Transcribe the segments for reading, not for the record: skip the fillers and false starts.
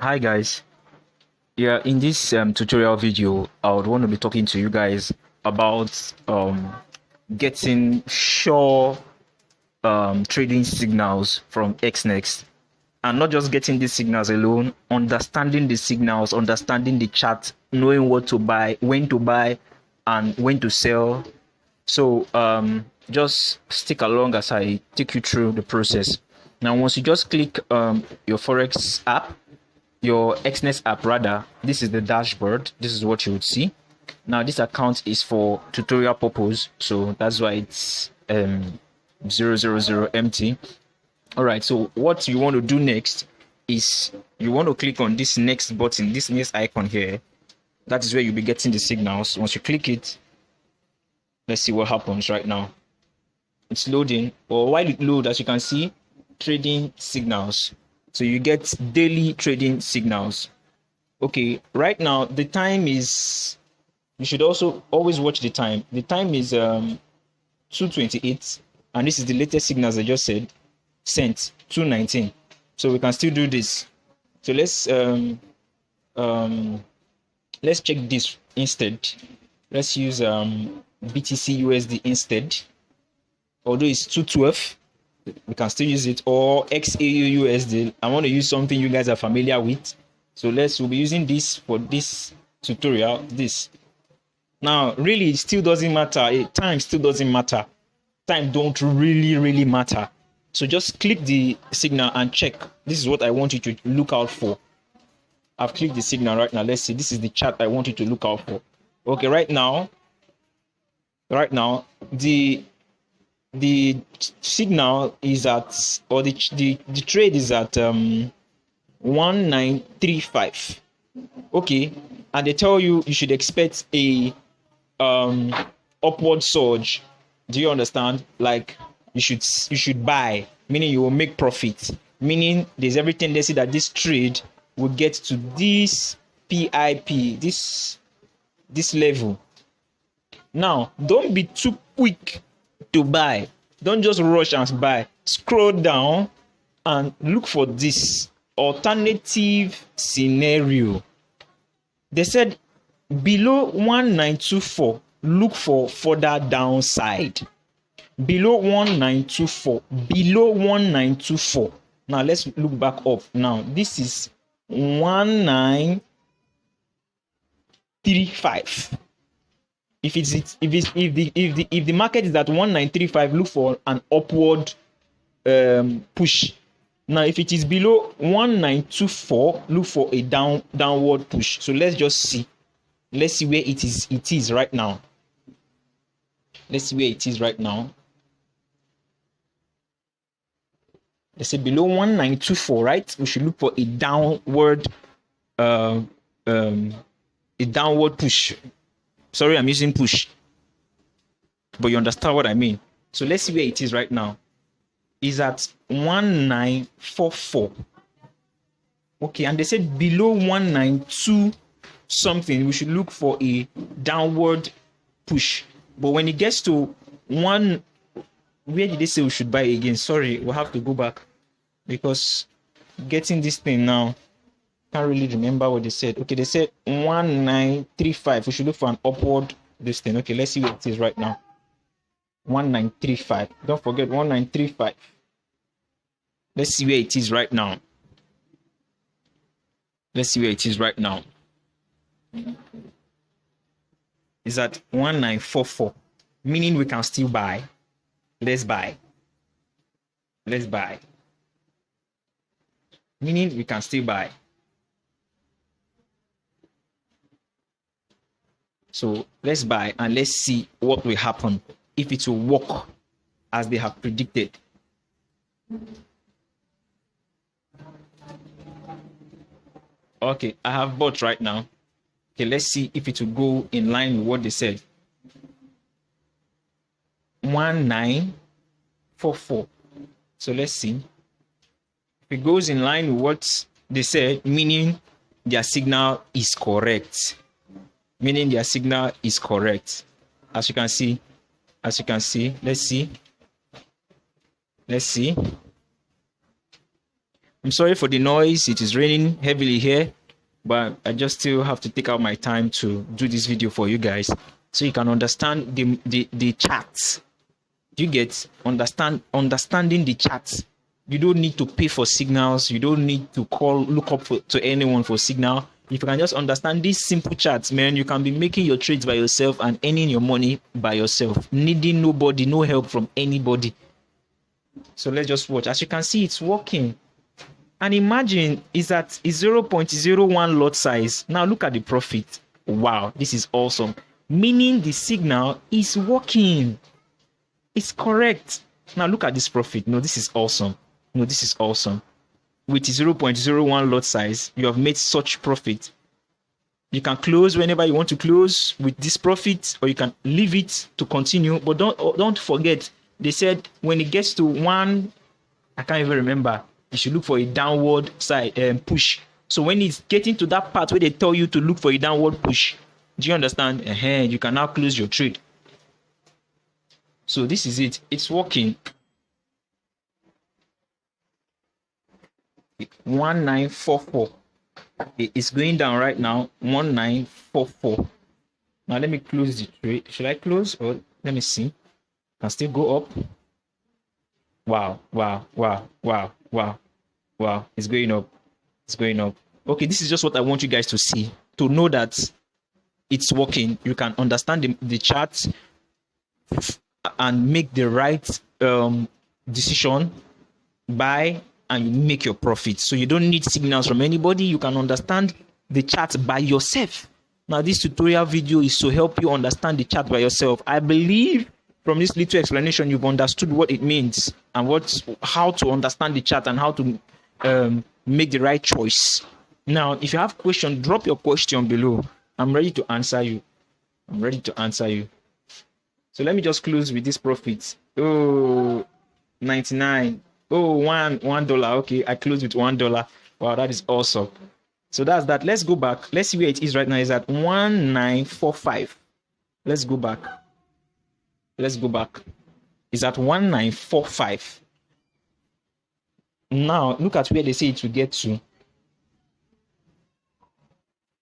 Hi guys. Yeah, in this tutorial video, I would want to be talking to you guys about getting sure trading signals from Exness, and not just getting these signals alone, understanding the signals, understanding the chart, knowing what to buy, and when to sell. So just stick along as I take you through the process. Now, once you just click your Forex app, your Exness app rather, this is the dashboard. This is what you would see. Now this account is for tutorial purpose, so that's why it's 000 empty. All right, so what you want to do next is you want to click on this next button, this next icon here. That is where you'll be getting the signals. Once you click it, let's see what happens right now. It's loading, or while it loads, as you can see, trading signals. So you get daily trading signals. Okay, right now the time is, you should also always watch the time. The time is 2:28, and this is the latest signals I just said, sent 2:19. So we can still do this. So let's check this instead. Let's use BTC USD instead. Although it's 212, we can still use it, or XAU USD. I want to use something you guys are familiar with, so we'll be using this for this tutorial. This now really it still doesn't matter. Time still doesn't matter. Time don't really matter. So just click the signal and check. This is what I want you to look out for. I've clicked the signal right now. Let's see. This is the chart I want you to look out for. Okay, right now the signal is at, or the trade is at 1935. Okay, and they tell you should expect a upward surge. Do you understand? Like you should buy, meaning you will make profit, meaning there's every tendency that this trade will get to this PIP, this level. Now don't be too quick to buy. Don't just rush and buy. Scroll down and look for this alternative scenario. They said below 1924, look for further downside. Below 1924, below 1924. Now let's look back up. Now this is 1935. If the market is at 1935, look for an upward push. Now if it is below 1924, look for a downward push. So let's just see. Let's see where it is right now. Let's see where it is right now. Let's say below 1924, right? We should look for a downward push. Sorry, I'm using push, but you understand what I mean. So let's see where it is right now. Is at 1944. Okay, and they said below 192 something, we should look for a downward push. But when it gets to one, where did they say we should buy again? Sorry, we'll have to go back, because getting this thing now, can't really remember what they said. Okay, they said 1935. We should look for an upward this thing. Okay, let's see where it is right now. 1935. Don't forget 1935. Let's see where it is right now. Let's see where it is right now. It's at 1944, meaning we can still buy. Let's buy. Let's buy. Meaning we can still buy. So let's buy and let's see what will happen, if it will work as they have predicted. Okay, I have bought right now. Okay, let's see if it will go in line with what they said. 1944. So let's see. If it goes in line with what they said, meaning their signal is correct. Meaning their signal is correct. As you can see, let's see. I'm sorry for the noise. It is raining heavily here, but I just still have to take out my time to do this video for you guys so you can understand the charts. You get understanding the charts. You don't need to pay for signals. You don't need to look up to anyone for signal. If you can just understand these simple charts, man, you can be making your trades by yourself and earning your money by yourself, needing nobody, no help from anybody. So let's just watch. As you can see, it's working. And imagine it's at 0.01 lot size. Now look at the profit. Wow, this is awesome. Meaning the signal is working. It's correct. Now look at this profit. No, this is awesome. No, this is awesome. With 0.01 lot size, you have made such profit. You can close whenever you want to close with this profit, or you can leave it to continue. But don't forget, they said when it gets to one, I can't even remember, you should look for a downward side push. So when it's getting to that part where they tell you to look for a downward push, do you understand? You can now close your trade. So this is it. It's working. 1944. It's going down right now. 1944. Now let me close the trade. Should I close, or let me see? Can still go up. Wow. It's going up. It's going up. Okay, this is just what I want you guys to see, to know that it's working. You can understand the charts and make the right decision, buy and make your profit. So you don't need signals from anybody. You can understand the chart by yourself. Now this tutorial video is to help you understand the chart by yourself. I believe from this little explanation you've understood what it means and how to understand the chart and how to make the right choice. Now if you have questions, drop your question below. I'm ready to answer you. So let me just close with this profit. Oh, 99. Oh, $1. Okay, I closed with $1. Wow, that is awesome. So that's that. Let's go back. Let's see where it is right now. It's at 1945. Let's go back. It's at 1945. Now look at where they say it will get to.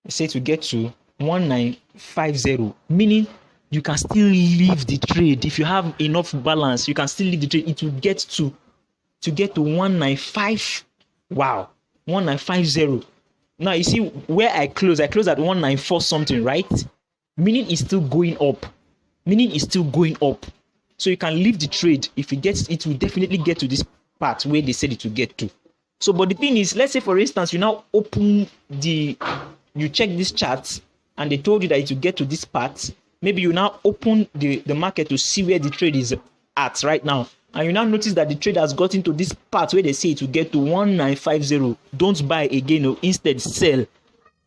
They say to get to 1950, meaning you can still leave the trade. If you have enough balance, you can still leave the trade. It will get to 195. Wow, 1950. Now you see where I close at 194 something, right? Meaning it's still going up. So you can leave the trade. If it will definitely get to this part where they said it will get to. So but the thing is, let's say for instance you now you check this chart and they told you that it will get to this part. Maybe you now open the market to see where the trade is at right now, and you now notice that the trade has gotten to this part where they say it will get to 1950. Don't buy again, or instead sell,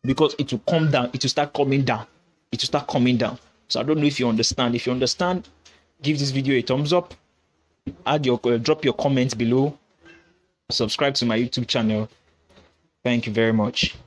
because it will come down. It will start coming down. So I don't know if you understand. If you understand, give this video a thumbs up. Drop your comments below. Subscribe to my YouTube channel. Thank you very much.